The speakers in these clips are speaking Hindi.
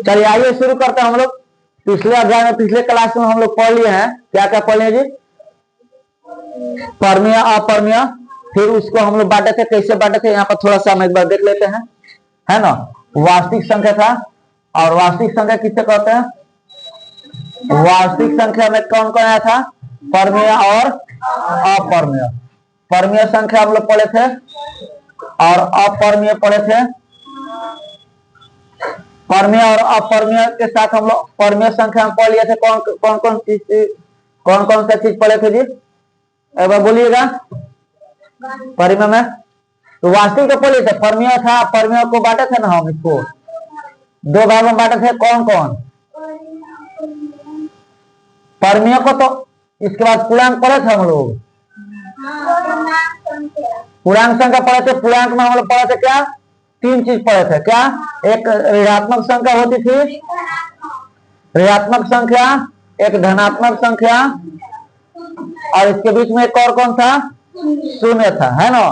चलिए आइए शुरू करते हैं हम लोग। पिछले अध्याय में, पिछले क्लास में हम लोग पढ़ लिए हैं, क्या क्या पढ़ लिए जी? परमीय अपरमीय, फिर उसको हम लोग बांटे थे, कैसे बांटे थे यहाँ पर थोड़ा सा हम एक बार देख लेते हैं, है ना। वास्तविक संख्या था, और वास्तविक संख्या किससे कहते हैं? वास्तविक संख्या में कौन कौन आया था? परमीय और अपरमीय। परमीय संख्या हम लोग पढ़े थे और अपरमीय पढ़े थे। परमीय और अपरमीय के साथ हम लोग परमीय संख्या में पढ़ लिए थे। कौन कौन सा चीज पढ़े थे जी? एक बार बोलिएगा। परमीय में तो वास्तविक को पढ़ लिए थे, परमीय था, परमीय को बांटे थे ना हम, इसको दो भाग में बांटे थे। कौन कौन? परमीय को तो इसके बाद पूर्णांक पढ़े थे हम लोग, पूर्णांक संख्या पढ़े थे। पूर्णांक में हम लोग पढ़े थे क्या? तीन चीज पढ़े थे। क्या? एक ऋणात्मक संख्या होती थी, ऋणात्मक संख्या, एक धनात्मक संख्या, और इसके बीच में एक और कौन था? शून्य था, है ना।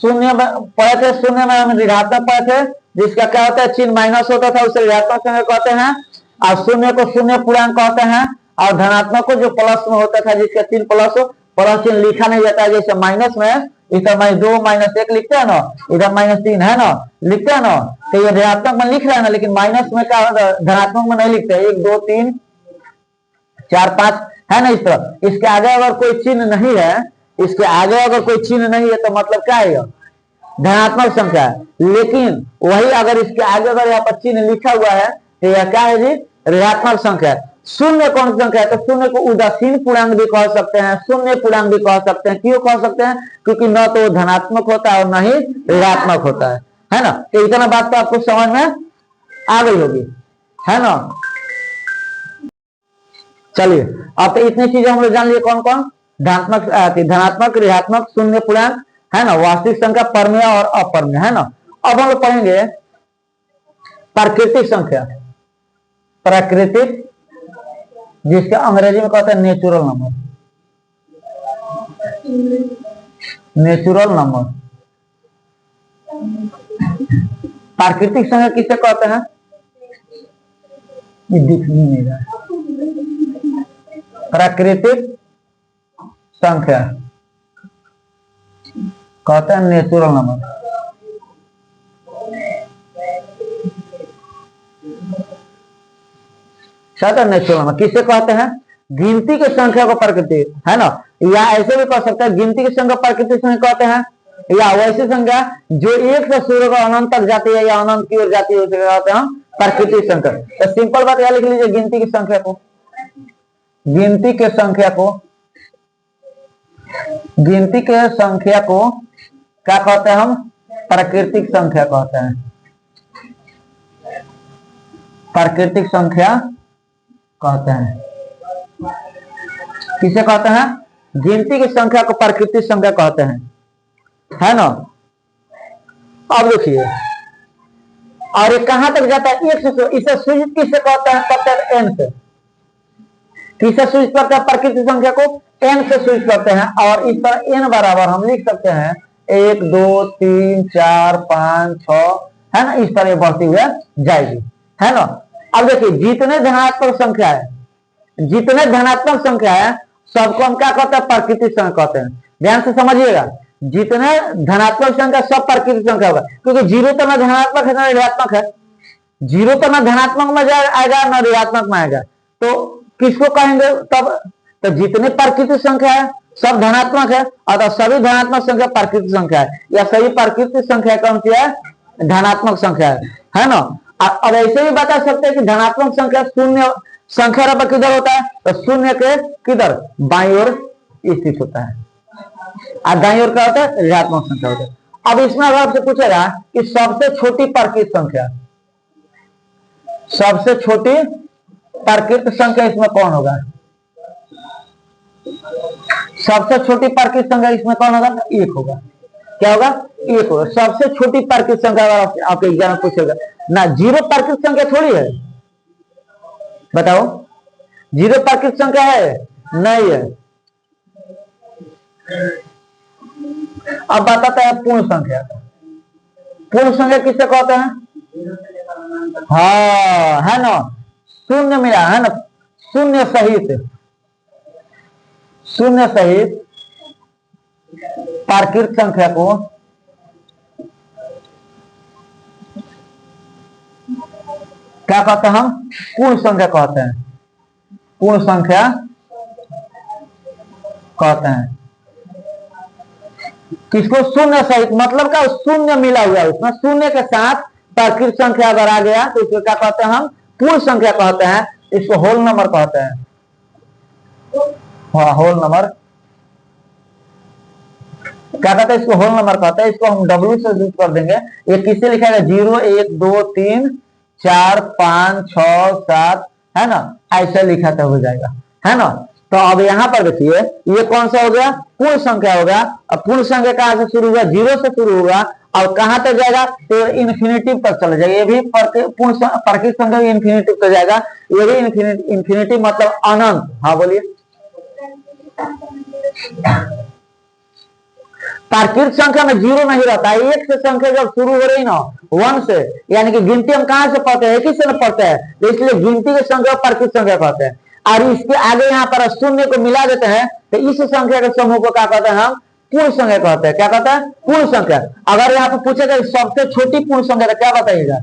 शून्य में पढ़े थे, शून्य में हम ऋणात्मक पढ़े थे, जिसका क्या होता है? चिन्ह माइनस होता था, उसे ऋणात्मक संख्या कहते हैं। और शून्य को शून्य पूर्णांक कहते हैं, और धनात्मक को जो प्लस में होता था, जिसका चिन्ह प्लस हो, प्लस चिन्ह लिखा नहीं जाता है, जैसे माइनस में इधर -2 -1 लिखते हैं ना, इधर -3 है ना, लिखते हैं ना। तो ये ऋणात्मक में लिख रहे हैं ना, लेकिन माइनस में क्या, धनात्मक में नहीं लिखते। 1 2 3 4 5 है ना, इस तरह। इसके आगे अगर कोई चिन्ह नहीं है, इसके आगे अगर कोई चिन्ह नहीं है, तो मतलब क्या है? धनात्मक संख्या है। लेकिन वही अगर इसके आगे अगर यहाँ पर चिन्ह लिखा हुआ है, तो यह क्या है जी? ऋणात्मक संख्या है। शून्य कौन सी संख्या है? तो शून्य को उदासीन पूर्णांक भी कह सकते हैं, शून्य पूर्णांक भी कह सकते हैं। क्यों कह सकते हैं? क्योंकि न तो धनात्मक होता है और न ही ऋणात्मक होता है ना। तो इतना बात तो आपको समझ में आ गई होगी, है ना। चलिए, अब तो इतनी चीजें हम लोग जान लिए। कौन कौन? धनात्मक, ऋणात्मक, शून्य पूर्णांक, है ना, वास्तविक संख्या, परमेय और अपरमेय, है ना। अब हम लोग पढ़ेंगे प्राकृतिक संख्या। प्राकृतिक, जिसके अंग्रेजी में कहते हैं नेचुरल नंबर। नेचुरल नंबर, प्राकृतिक संख्या किसे कहते हैं? ये दिख नहीं रहा है। प्राकृतिक संख्या कहते हैं नेचुरल नंबर। नेचुरल नंबर किसे कहते हैं? गिनती की संख्या को प्राकृतिक, है ना। या ऐसे भी कह सकते हैं, गिनती की संख्या प्राकृतिक संख्या कहते हैं, या वैसी संख्या जो एक से शुरू होकर अनंत तक जाती है या अनंत की ओर जाती है, उसे कहते हैं प्राकृतिक संख्या। तो सिंपल बात यह लिख लीजिए, गिनती की संख्या को, गिनती के संख्या को, गिनती के संख्या को क्या कहते हैं हम? प्राकृतिक संख्या कहते हैं। प्राकृतिक संख्या कहते हैं। किसे कहते हैं? गिनती की संख्या को प्राकृतिक संख्या कहते हैं, है ना। अब देखिए, और ये कहां तक जाता है? एक से, इसे सूचित किसे कहते हैं? कहते हैं n से। किसे सूचित करते हैं? प्राकृतिक संख्या को n से सूचित करते हैं। और इस तरह n बराबर हम लिख सकते हैं 1 2 3 4 5 6, है ना। इस तरह बढ़ती हुई जाएगी, है ना। अब देखिए, जितने धनात्मक संख्या है, जितने धनात्मक संख्या है, सबको हम क्या कहते हैं? प्राकृतिक संख्या कहते हैं। ध्यान से समझिएगा, जितने धनात्मक संख्या सब प्राकृतिक संख्या होगा, क्योंकि जीरो तो ना धनात्मक है ना ऋणात्मक है। जीरो तो ना धनात्मक में आएगा ना ऋणात्मक में आएगा, तो किसको कहेंगे तब? तो जितने प्राकृतिक संख्या है सब धनात्मक है, अतः सभी धनात्मक संख्या प्राकृतिक संख्या है, या सभी प्राकृतिक संख्या कौन सी है? धनात्मक संख्या है ना। अब ऐसे भी बता सकते हैं कि धनात्मक संख्या शून्य संख्या नंबर किधर होता है? तो शून्य के किधर? बाईं ओर स्थित होता है, और दाईं ओर क्या होता है? ऋणात्मक संख्या होता है। अब इसमें अगर आपसे पूछेगा कि सबसे छोटी प्राकृतिक संख्या, सबसे छोटी प्राकृतिक संख्या इसमें कौन होगा? सबसे छोटी प्राकृतिक संख्या इसमें कौन होगा? एक होगा। क्या होगा? एक होगा। सबसे छोटी प्राकृतिक संख्या अगर आपके एग्जाम में पूछेगा ना, जीरो प्राकृतिक संख्या थोड़ी है, बताओ। जीरो प्राकृतिक संख्या है? नहीं है। अब बताता है पूर्ण संख्या। पूर्ण संख्या किससे कहते हैं? हाँ है ना, शून्य मिला है ना, शून्य सहित प्राकृत संख्या को क्या कहते हैं? हम पूर्ण संख्या कहते हैं, पूर्ण संख्या कहते हैं। किसको? शून्य सहित, मतलब क्या? शून्य मिला हुआ है उसमें, शून्य के साथ प्राकृत संख्या अगर आ गया तो इसको क्या कहते हैं? हम पूर्ण संख्या कहते हैं, इसको होल नंबर कहते हैं। हाँ होल नंबर क्या कहते हैं? इसको होल नंबर कहते हैं। इसको हम डब्ल्यू से यूज कर देंगे। ये किससे लिखा है? 0 1 2 3 4 5 6 7 है ना, ऐसा लिखा तो हो जाएगा, है ना। तो अब यहाँ पर देखिए ये कौन सा हो गया? पूर्ण संख्या हो गया। अब पूर्ण संख्या कहाँ से शुरू हुआ? 0 से शुरू होगा और कहां तक जाएगा? तो इन्फिनिटिव तक चला जाएगा। ये भी पूर्ण प्राकृत संख्या इन्फिनिटिव तक जाएगा। ये भी इन्फिनिटिव मतलब अनंत। हाँ बोलिए। प्राकृत संख्या में 0 नहीं रहता है। एक से संख्या जब शुरू हो रही ना 1 से, यानी कि गिनती हम कहां से पढ़ते हैं? एक ही से पढ़ते हैं, तो इसलिए गिनती की संख्या प्राकृत संख्या कहते हैं। और इसके आगे यहाँ पर शून्य को मिला देते हैं तो इस संख्या के समूह को क्या कहते हैं? हम पूर्ण संख्या कहते हैं। क्या कहते हैं? पूर्ण संख्या। अगर यहाँ पर पूछेगा सबसे छोटी पूर्ण संख्या तो क्या बताइएगा?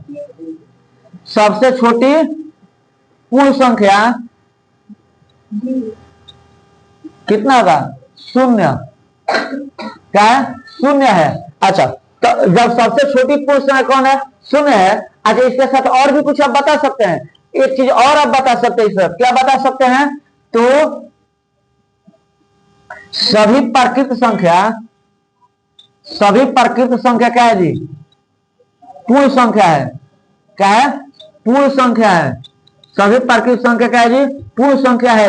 सबसे छोटी पूर्ण संख्या कितना होगा? 0। क्या है? 0 है। अच्छा, तो जब सबसे छोटी पूर्ण संख्या कौन है? 0 है। अच्छा, इसके साथ और भी कुछ आप बता सकते हैं? एक चीज और आप बता सकते हैं। इसमें क्या बता सकते हैं? तो सभी प्राकृत संख्या क्या है जी? पूर्ण संख्या है। क्या है? पूर्ण संख्या है। सभी प्राकृत संख्या क्या है जी? पूर्ण संख्या है।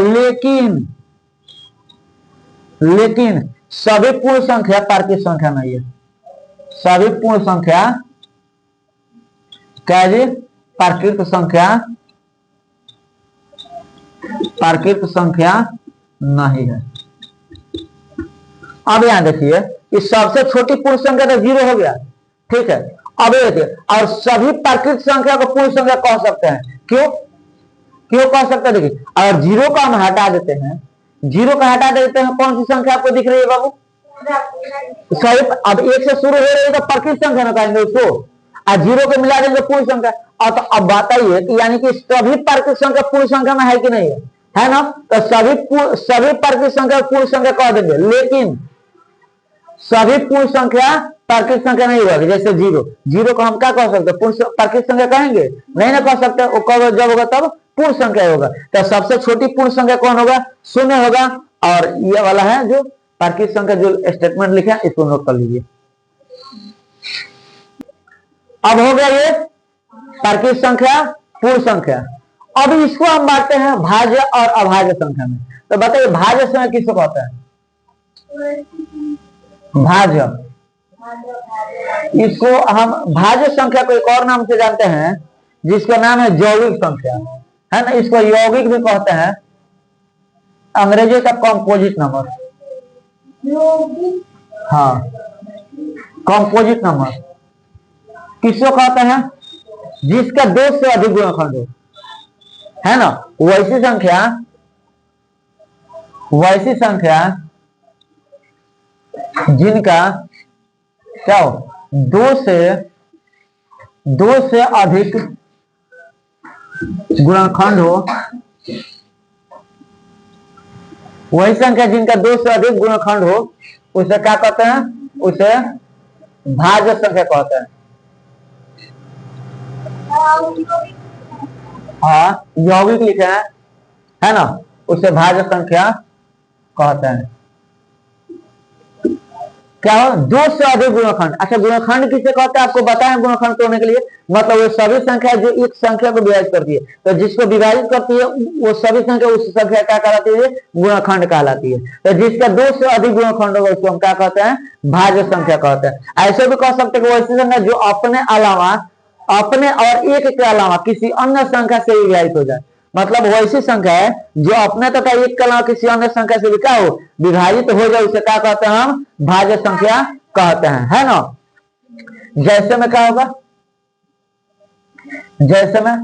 लेकिन सभी पूर्ण संख्या प्राकृत संख्या नहीं है। सभी पूर्ण संख्या क्या है जी? प्राकृत संख्या नहीं है। अब यहां देखिए इस सबसे छोटी पूर्ण संख्या तो 0 हो गया, ठीक है। अब ये देखिए, और सभी प्राकृत संख्या को पूर्ण संख्या कह सकते हैं। क्यों कह सकते हैं? देखिए, अगर 0 को हम हटा देते हैं, 0 का हटा देते हैं, कौन सी संख्या आपको दिख रही है बाबू? सही। अब 1 से शुरू हो रही है तो प्राकृत संख्या ना कहेंगे उसको, और 0 को मिला देंगे पूर्ण संख्या। और तो अब बताइए कि यानी कि सभी प्राकृत संख्या पूर्ण संख्या में है कि नहीं है ना? तो सभी प्राकृत संख्या पूर्ण संख्या कह देंगे, लेकिन सभी पूर्ण संख्या प्राकृत संख्या नहीं होगी। जैसे 0 को हम क्या कह सकते हैं? पूर्ण प्राकृत संख्या कहेंगे? नहीं ना कह सकते। वो कब जब होगा तब पूर्ण संख्या होगा। तो सबसे छोटी पूर्ण संख्या कौन होगा? 0 होगा। और ये वाला है जो प्राकृत संख्या जो स्टेटमेंट लिखा है, इसको नोट कर लीजिए। अब हो गया ये प्राकृत संख्या, पूर्ण संख्या। अब इसको हम बांटते हैं भाज्य और अभाज्य संख्या में। तो बताइए भाज्य संख्या किसको कहते हैं? भाज्य। इसको हम भाज्य संख्या को एक और नाम से जानते हैं जिसका नाम है यौगिक संख्या, है ना। इसको यौगिक भी कहते हैं, अंग्रेजी का कंपोजिट नंबर। हाँ, कंपोजिट नंबर किसको कहते हैं? जिसका 2 से अधिक गुणनखंड हो, है ना। वैसी संख्या जिनका क्या हो? 2 से अधिक गुणनखंड हो, वही संख्या जिनका 2 से अधिक गुणनखंड हो, उसे क्या कहते हैं? उसे भाज्य संख्या कहते हैं। हाँ, यौगिक लिखा है ना, उसे भाज्य संख्या कहते हैं। क्या हो? 2 से अधिक गुणनखंड। अच्छा, गुणनखंड किसे कहते हैं? आपको बताएं गुणनखंड तोड़ने के लिए। मतलब वो सभी संख्या जो एक संख्या को विभाजित करती है, तो जिसको विभाजित करती है वो सभी संख्या, उस संख्या क्या कहलाती है? गुणनखंड कहलाती है। तो जिसका 2 से अधिक गुणनखंड होगा उसको हम क्या कहते हैं? भाज्य संख्या कहते हैं। ऐसे भी कह सकते हैं कि वैसी संख्या जो अपने और एक के अलावा किसी अन्य संख्या से विभाजित हो जाए। मतलब वैसी संख्या है जो अपने तथा एक के अलावा किसी अन्य संख्या से भी क्या हो? विभाजित हो जाए, उसे क्या कहते हैं? हम भाज्य संख्या कहते हैं, है ना। जैसे में क्या होगा? जैसे में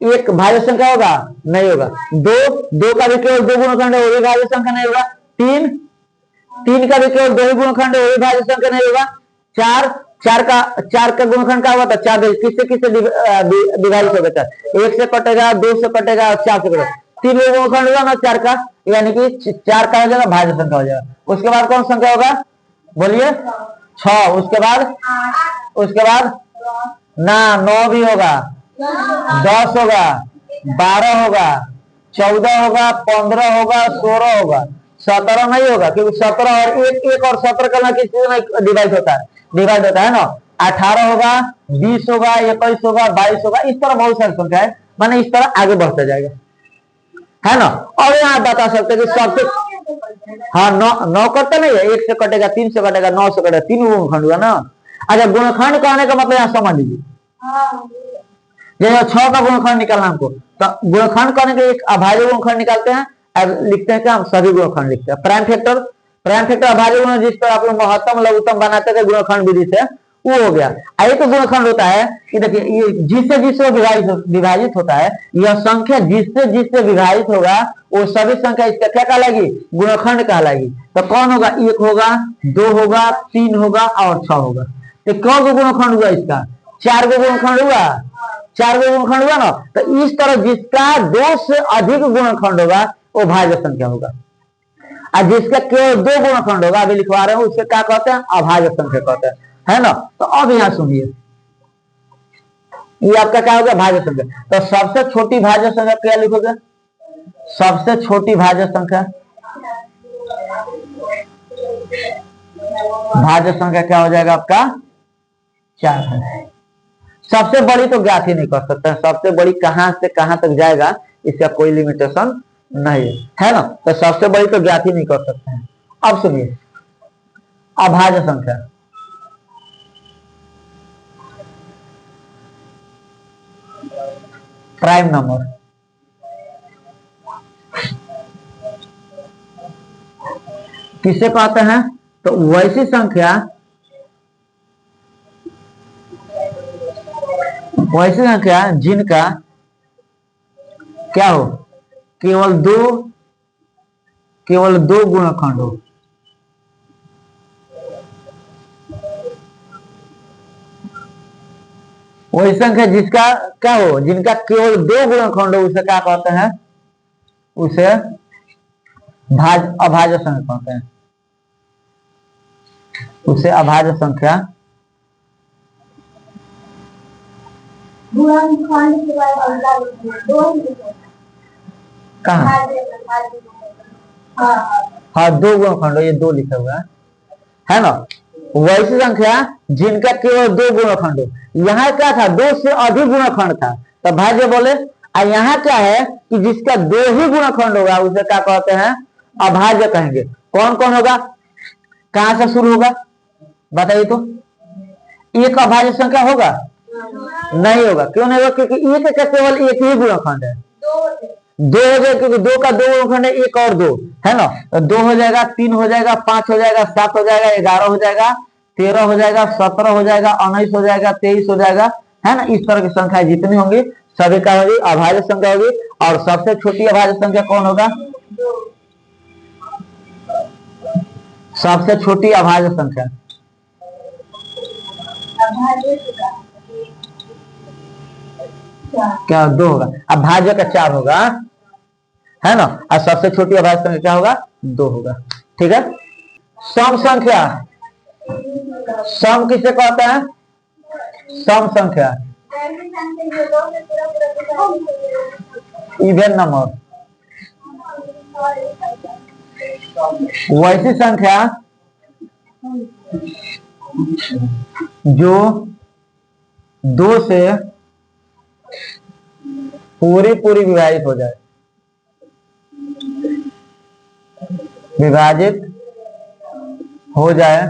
एक भाज्य संख्या होगा, नहीं होगा। दो, दो का भी केवल दो गुणखंड है, वो भी भाज्य संख्या नहीं होगा। तीन, तीन का भी केवल दो ही गुणखंड है, वो भी भाज्य संख्या नहीं होगा। चार, चार का गुणखंड क्या होगा? चार किससे किससे विभाजित होगा? चार, एक से कटेगा, दो से कटेगा और चार से कटेगा। तीन गुणखंड होगा ना चार का, यानी कि चार का हो जाएगा, भाज्य संख्या हो जाएगा। उसके बाद कौन संख्या होगा? बोलिए। 6। उसके बाद ना 9 भी होगा, 10 होगा, 12 होगा, 14 होगा, 15 होगा, 16 होगा, 17 नहीं होगा, क्योंकि 17 और एक और 17 का किस चीज में डिवाइड होता है ना। 18 होगा, 20 होगा, 21 होगा, 22 होगा, इस तरह बहुत सारी संख्या है, माने इस तरह आगे बढ़ता जाएगा, है ना। और यहाँ बता सकते हैं कि सबसे, हाँ, 9 करता नहीं है, 1 से कटेगा, 3 से कटेगा, 9 से कटेगा, 3 गुणखंड हुआ ना। अच्छा, गुणखंड कहने का मतलब यहाँ समझ लीजिए, जैसे 6 का गुणखंड निकालना हमको, तो गुणखंड करने के एक अभाज्य गुणखंड निकालते हैं, लिखते हैं क्या? हम सभी गुणखंड लिखते हैं। प्राइम फैक्टर अभाज्य गुण, जिस पर आप लोग महत्तम लघुत्तम बनाते थे गुणखंड विधि से, वो हो गया। एक तो गुणखंड होता है कि देखिए, ये जिससे जिससे विभाजित होता है, यह संख्या जिससे जिससे विभाजित होगा वो सभी संख्या इसका क्या कहलाएगी? गुणखंड कहलाएगी। तो कौन होगा? 1 होगा, 2 होगा, 3 होगा और 6 होगा। तो कौन सा गुणखंड हुआ इसका? 4 गो गुणखंड हुआ, 4 गो गुणखंड हुआ ना। तो इस तरह जिसका 2 से अधिक गुणखंड होगा वो भाज्य संख्या होगा, और जिसका केवल 2 गुणखंड होगा, अभी लिखवा रहे हैं, उससे क्या कहते हैं? अभाज्य संख्या कहते हैं, है ना। तो अब यहां सुनिए, ये आपका क्या होगा? भाज्य संख्या। तो सबसे छोटी भाज्य संख्या क्या लिखोगे? सबसे छोटी भाज्य संख्या, भाज्य संख्या क्या हो जाएगा आपका? 4 है। सबसे बड़ी तो ज्ञात ही नहीं कर सकते, सबसे बड़ी कहां से कहां तक जाएगा इसका कोई लिमिटेशन नहीं है ना। तो सबसे बड़ी तो ज्ञात ही नहीं कर सकते हैं। अब सुनिए, अभाज्य संख्या, प्राइम नंबर, किसे कहते हैं? तो वैसी संख्या, जिनका क्या हो? केवल दो गुणखंड हो। वही संख्या जिसका क्या हो? जिनका केवल 2 गुणखंड हो, उसे क्या कहते हैं? उसे अभाज्य संख्या कहते हैं। उसे अभाज्य संख्या कहाँ? हाँ, 2 गुणखंड, ये 2 लिखा हुआ है ना। वैसी संख्या जिनका केवल 2 गुणखंड हो। यहाँ क्या था? 2 से अधिक गुणखंड था, तो भाज्य बोले। और यहाँ क्या है कि जिसका 2 ही गुणखंड होगा उसे क्या कहते हैं? अभाज्य कहेंगे। कौन कौन होगा? कहां से शुरू होगा बताइए तो? एक अभाज्य संख्या होगा? नहीं होगा। क्यों नहीं होगा? क्योंकि एक का केवल एक ही गुणखंड है। 2 हो जाएगा, क्योंकि 2 का 2 गुणखंड है, 1 और 2 है ना। तो 2 हो जाएगा, 3 हो जाएगा, 5 हो जाएगा, 7 हो जाएगा, 11 हो जाएगा, 13 हो जाएगा, 17 हो जाएगा, 19 हो जाएगा, 23 हो जाएगा, है ना। इस तरह की संख्या जितनी होंगी सभी का होगी अभाज्य संख्या होगी। और सबसे छोटी अभाज्य संख्या कौन होगा? सबसे छोटी अभाज्य संख्या क्या? 2 होगा। अब भाज्य का 4 होगा, है ना। और सबसे छोटी अभाज्य संख्या क्या होगा? 2 होगा। ठीक है। सम संख्या, सम किसे कहते हैं? सम संख्या, इवन नंबर, वैसी संख्या जो 2 से पूरी विभाजित हो जाए,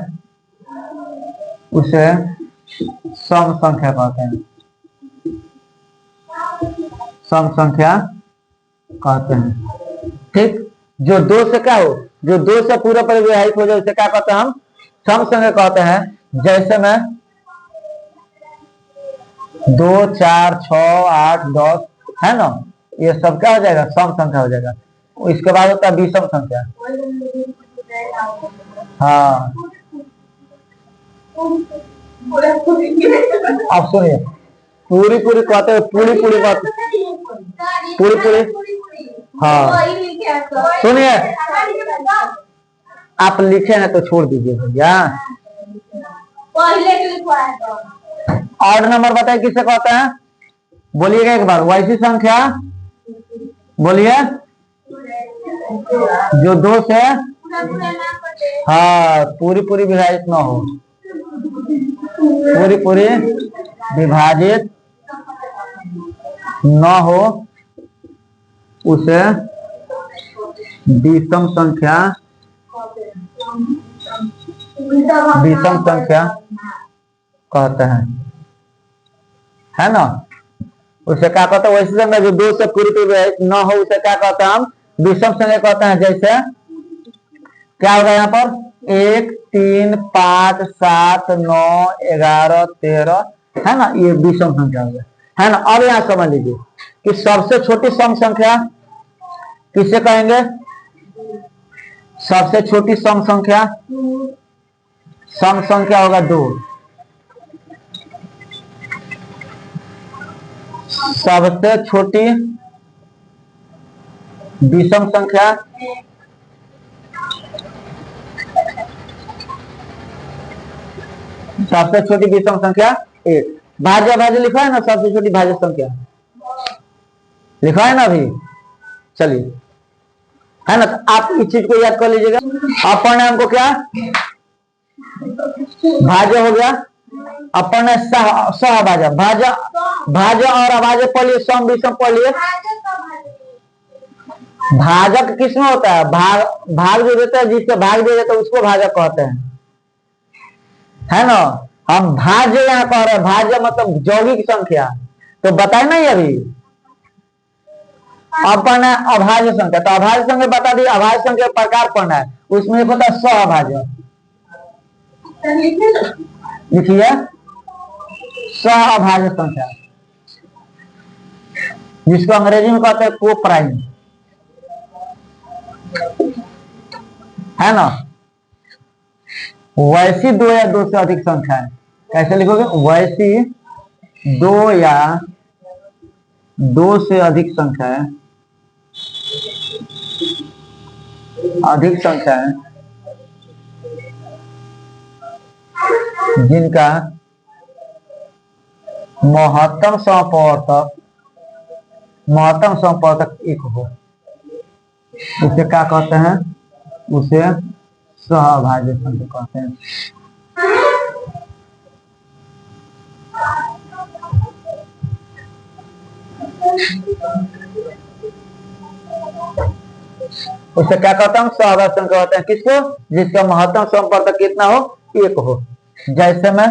उसे सम संख्या कहते हैं। सम संख्या कहते हैं। ठीक। जो 2 से क्या हो? जो 2 से पूरा विभाजित हो जाए उसे क्या कहते हैं? हम सम संख्या कहते हैं। जैसे में 2 4 6 8 10 है ना, ये सब क्या हो जाएगा, सम संख्या हो जाएगा। इसके बाद होता है विषम संख्या। हाँ अब सुनिए, पूरी पूरी कहते हैं, पूरी पूरी बात, पूरी पूरी, हाँ सुनिए, आप लिखे हैं तो छोड़ दीजिए भैया। ऑड नंबर बताइए किसे कहते हैं, बोलिएगा एक बार। वैसी संख्या बोलिए जो 2 से हाँ पूरी पूरी विभाजित न हो, पूरी पूरी विभाजित न हो, उसे विषम संख्या, विषम संख्या कहते हैं, है ना। उसे क्या कहते हैं, वैसे संख्या जो 2 से पूरी पूरी विभाजित न हो, उसे क्या कहते हैं हम, विषम संख्या कहते हैं। जैसे क्या होगा यहाँ पर, 1 3 5 7 9 11 13, है ना, ये विषम संख्या हो गया, है ना। अब यहाँ समझ लीजिए कि सबसे छोटी सम संख्या किसे कहेंगे, सबसे छोटी सम संख्या, सम संख्या होगा 2। सबसे छोटी विषम संख्या सबसे छोटी विषम संख्या 1। भाज्य भाज्य लिखा है ना, सबसे छोटी भाज्य संख्या लिखा है ना अभी, चलिए, है ना। तो आप इस चीज को याद कर लीजिएगा। अब पढ़ना है हमको क्या, भाज्य हो गया, अब पढ़ना है सहभाज्य, भाज्य भाज्य और अभाज्य पढ़िए, सम विषम पढ़िए। भाजक किसमें होता है, भाग जो देता है, जिससे भाग दिया जाता है उसको भाजक कहते हैं, है ना। हम भाज्य यहाँ कह रहे हैं, भाज्य मतलब यौगिक संख्या, तो बताए नहीं अभी। अब पढ़ना है अभाज्य संख्या, तो अभाज्य संख्या बता दी, अभाज्य संख्या प्रकार पढ़ना है, उसमें एक होता है सहभाज्य, लिखिए सहभाज्य संख्या, जिसको अंग्रेजी में कहते हैं को प्राइम, है ना। वैसी 2 या 2 से अधिक संख्या है, कैसे लिखोगे, वैसी 2 या 2 से अधिक संख्या है, अधिक संख्या है जिनका महत्तम समप्रवर्तक 1 हो, उसे क्या कहते हैं, उसे सहभाज्य संख्या कहते हैं। उसे क्या कहते हैं, सहभाज्य संख्या कहते हैं किसको, जिसका महत्तम समप्रवर्तक कितना हो, 1 हो। जैसे में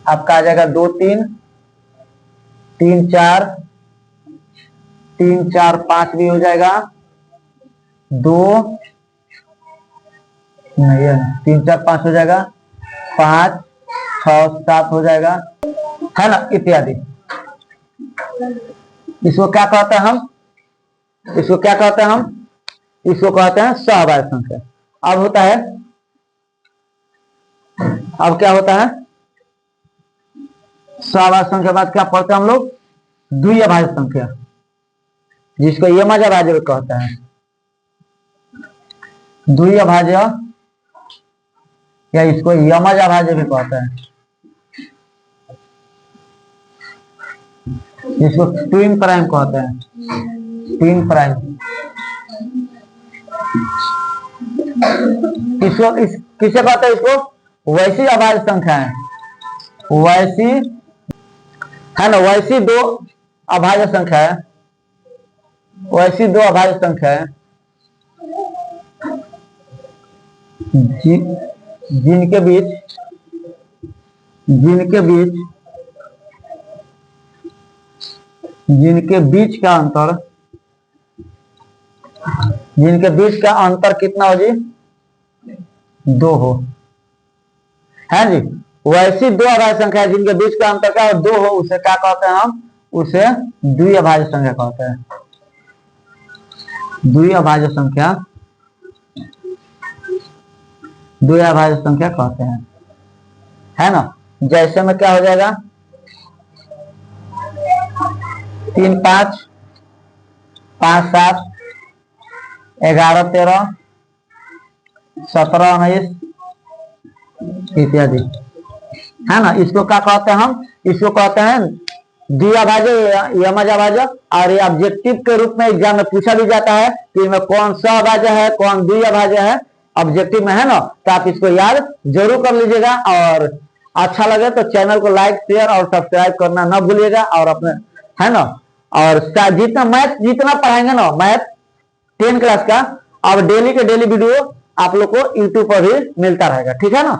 आपका आ जाएगा 2 3 3 4 3 4 5 भी हो जाएगा, 2 नहीं 3 4 5 हो जाएगा, 5 6 7 हो जाएगा, है ना, इत्यादि। इसको क्या कहते हैं हम, इसको क्या कहते हैं हम, इसको कहते हैं सहभाज्य संख्या। अब होता है, अब क्या होता है, सहभाज्य संख्या बाद क्या पढ़ते हैं हम लोग, द्वितीय भाज्य संख्या, जिसको यमज भाज्य भी कहते हैं, द्वितीय भाज्य या इसको यमज भाज्य भी कहते हैं, जिसको ट्विन प्राइम कहते हैं, ट्विन प्राइम। इसको किसे कहते हैं, इसको वैसी अभाज्य संख्या है, वैसी, है ना, वैसी 2 अभाज्य संख्या है, वैसी 2 अभाज्य संख्या है जिनके बीच का अंतर कितना हो जी, 2 हो, है जी। वैसी दो अभाज्य संख्या जिनके बीच का अंतर का 2 हो उसे क्या कहते हैं हम? उसे द्विअभाज्य संख्या कहते हैं। द्विअभाज्य संख्या, द्विअभाज्य संख्या कहते हैं, है ना। जैसे में क्या हो जाएगा 3 5 5 7 11 13 17 19 इत्यादि, है ना। इसको क्या कहते हैं हम? इसको कहते हैं द्विअभाज्य, यमजाभाज्य। और ये ऑब्जेक्टिव के रूप में एग्जाम में पूछा भी जाता है कि इनमें कौन सहभाज्य है, कौन द्विअभाज्य है, ऑब्जेक्टिव में, है ना। तो आप इसको याद जरूर कर लीजिएगा। और अच्छा लगे तो चैनल को लाइक शेयर और सब्सक्राइब करना ना भूलिएगा। और अपने, है ना, और जितना मैथ जितना पढ़ाएंगे ना, मैथ 10 क्लास का, अब डेली के डेली वीडियो आप लोग को यूट्यूब पर भी मिलता रहेगा, ठीक है ना।